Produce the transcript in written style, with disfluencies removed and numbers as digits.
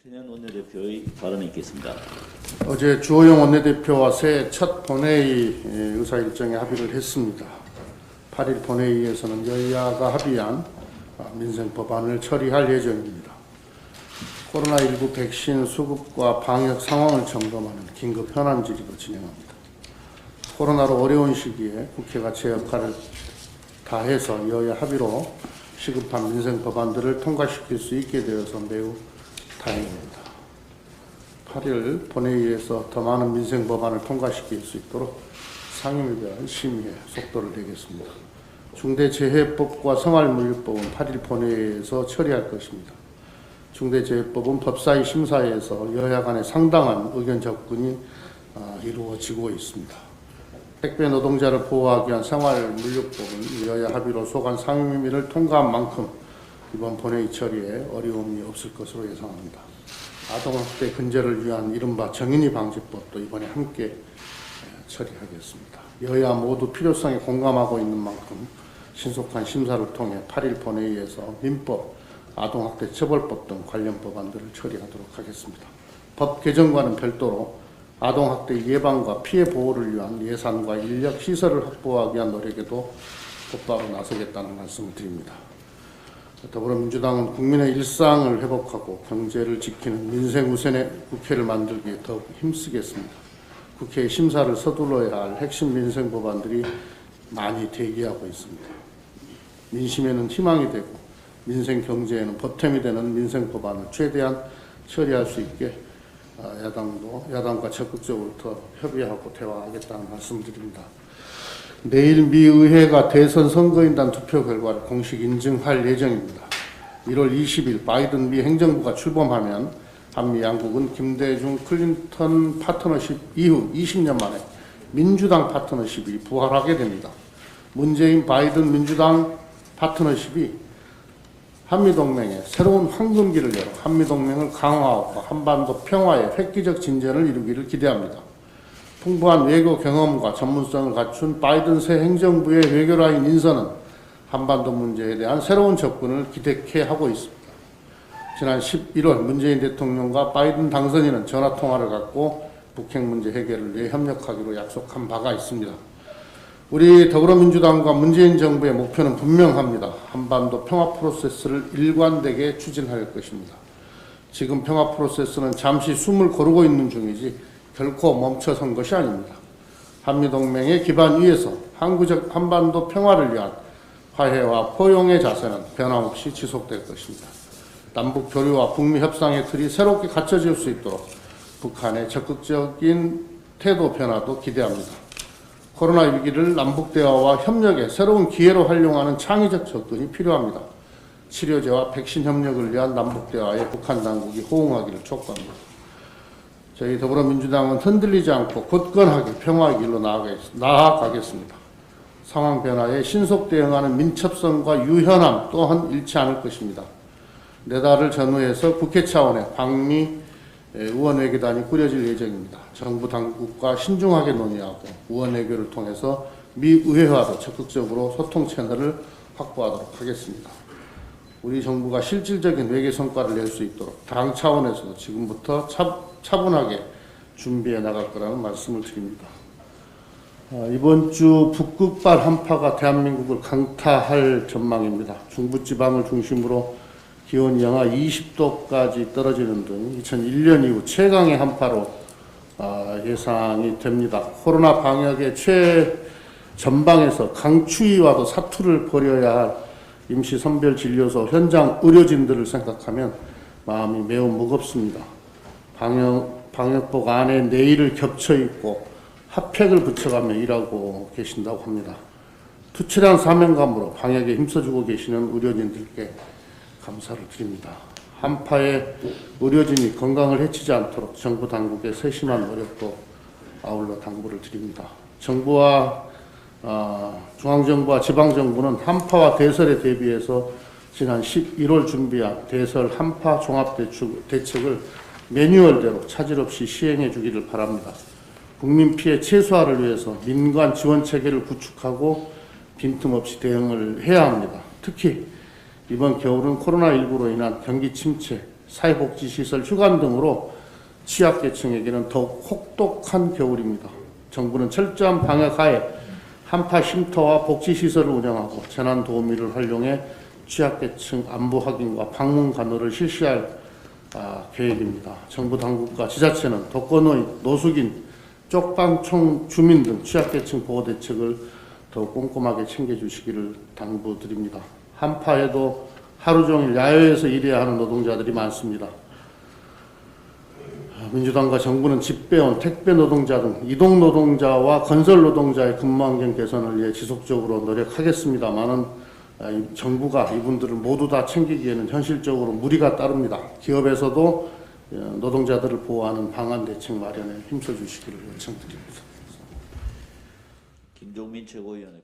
김태년 원내대표의 발언이 있겠습니다. 어제 주호영 원내대표와 새해 첫 본회의 의사 일정에 합의를 했습니다. 8일 본회의에서는 여야가 합의한 민생 법안을 처리할 예정입니다. 코로나19 백신 수급과 방역 상황을 점검하는 긴급 현안 질의로 진행합니다. 코로나로 어려운 시기에 국회가 제 역할을 다해서 여야 합의로 시급한 민생 법안들을 통과시킬 수 있게 되어서 매우 다행입니다. 8일 본회의에서 더 많은 민생 법안을 통과시킬 수 있도록 상임위별 심의에 속도를 내겠습니다. 중대재해법과 생활물류법은 8일 본회의에서 처리할 것입니다. 중대재해법은 법사위 심사에서 여야 간의 상당한 의견 접근이 이루어지고 있습니다. 택배 노동자를 보호하기 위한 생활물류법은 여야 합의로 소관 상임위를 통과한 만큼 이번 본회의 처리에 어려움이 없을 것으로 예상합니다. 아동학대 근절을 위한 이른바 정인이 방지법도 이번에 함께 처리하겠습니다. 여야 모두 필요성에 공감하고 있는 만큼 신속한 심사를 통해 8일 본회의에서 민법, 아동학대 처벌법 등 관련 법안들을 처리하도록 하겠습니다. 법 개정과는 별도로 아동학대 예방과 피해 보호를 위한 예산과 인력, 시설을 확보하기 위한 노력에도 곧바로 나서겠다는 말씀을 드립니다. 더불어민주당은 국민의 일상을 회복하고 경제를 지키는 민생 우선의 국회를 만들기에 더욱 힘쓰겠습니다. 국회의 심사를 서둘러야 할 핵심 민생 법안들이 많이 대기하고 있습니다. 민심에는 희망이 되고 민생 경제에는 보탬이 되는 민생 법안을 최대한 처리할 수 있게 야당과 적극적으로 더 협의하고 대화하겠다는 말씀드립니다. 내일 미 의회가 대선 선거인단 투표 결과를 공식 인증할 예정입니다. 1월 20일 바이든 미 행정부가 출범하면 한미 양국은 김대중 클린턴 파트너십 이후 20년 만에 민주당 파트너십이 부활하게 됩니다. 문재인 바이든 민주당 파트너십이 한미동맹에 새로운 황금기를 열어 한미동맹을 강화하고 한반도 평화의 획기적 진전을 이루기를 기대합니다. 풍부한 외교 경험과 전문성을 갖춘 바이든 새 행정부의 외교라인 인선은 한반도 문제에 대한 새로운 접근을 기대케 하고 있습니다. 지난 11월 문재인 대통령과 바이든 당선인은 전화통화를 갖고 북핵 문제 해결을 위해 협력하기로 약속한 바가 있습니다. 우리 더불어민주당과 문재인 정부의 목표는 분명합니다. 한반도 평화 프로세스를 일관되게 추진할 것입니다. 지금 평화 프로세스는 잠시 숨을 고르고 있는 중이지 결코 멈춰선 것이 아닙니다. 한미동맹의 기반 위에서 항구적 한반도 평화를 위한 화해와 포용의 자세는 변함없이 지속될 것입니다. 남북 교류와 북미 협상의 틀이 새롭게 갖춰질 수 있도록 북한의 적극적인 태도 변화도 기대합니다. 코로나 위기를 남북 대화와 협력의 새로운 기회로 활용하는 창의적 접근이 필요합니다. 치료제와 백신 협력을 위한 남북 대화에 북한 당국이 호응하기를 촉구합니다. 저희 더불어민주당은 흔들리지 않고 굳건하게 평화의 길로 나아가겠습니다. 상황 변화에 신속 대응하는 민첩성과 유연함 또한 잃지 않을 것입니다. 내달을 전후해서 국회 차원의 방미 우원외교단이 꾸려질 예정입니다. 정부 당국과 신중하게 논의하고 우원외교를 통해서 미 의회와도 적극적으로 소통 채널을 확보하도록 하겠습니다. 우리 정부가 실질적인 외교 성과를 낼 수 있도록 당 차원에서도 지금부터 차분하게 준비해 나갈 거라는 말씀을 드립니다. 이번 주 북극발 한파가 대한민국을 강타할 전망입니다. 중부지방을 중심으로 기온이 영하 20도까지 떨어지는 등 2001년 이후 최강의 한파로 예상이 됩니다. 코로나 방역의 최전방에서 강추위와도 사투를 벌여야 할 임시선별진료소 현장 의료진들을 생각하면 마음이 매우 무겁습니다. 방역복 안에 내일을 겹쳐 입고 핫팩을 붙여가며 일하고 계신다고 합니다. 투철한 사명감으로 방역에 힘써주고 계시는 의료진들께 감사를 드립니다. 한파에 의료진이 건강을 해치지 않도록 정부 당국의 세심한 노력도 아울러 당부를 드립니다. 정부와 중앙정부와 지방정부는 한파와 대설에 대비해서 지난 11월 준비한 대설 한파 종합대책을 매뉴얼대로 차질 없이 시행해 주기를 바랍니다. 국민 피해 최소화를 위해서 민관 지원 체계를 구축하고 빈틈없이 대응을 해야 합니다. 특히 이번 겨울은 코로나19로 인한 경기 침체, 사회복지시설, 휴관 등으로 취약계층에게는 더욱 혹독한 겨울입니다. 정부는 철저한 방역하에 한파 쉼터와 복지시설을 운영하고 재난도우미를 활용해 취약계층 안부 확인과 방문 간호를 실시할 계획입니다. 정부 당국과 지자체는 독거노인, 노숙인, 쪽방촌 주민 등 취약계층 보호 대책을 더욱 꼼꼼하게 챙겨주시기를 당부드립니다. 한파에도 하루 종일 야외에서 일해야 하는 노동자들이 많습니다. 민주당과 정부는 집배원, 택배 노동자 등 이동 노동자와 건설 노동자의 근무 환경 개선을 위해 지속적으로 노력하겠습니다만은 정부가 이분들을 모두 다 챙기기에는 현실적으로 무리가 따릅니다. 기업에서도 노동자들을 보호하는 방안 대책 마련에 힘써 주시기를 요청드립니다. 김종민 최고위원의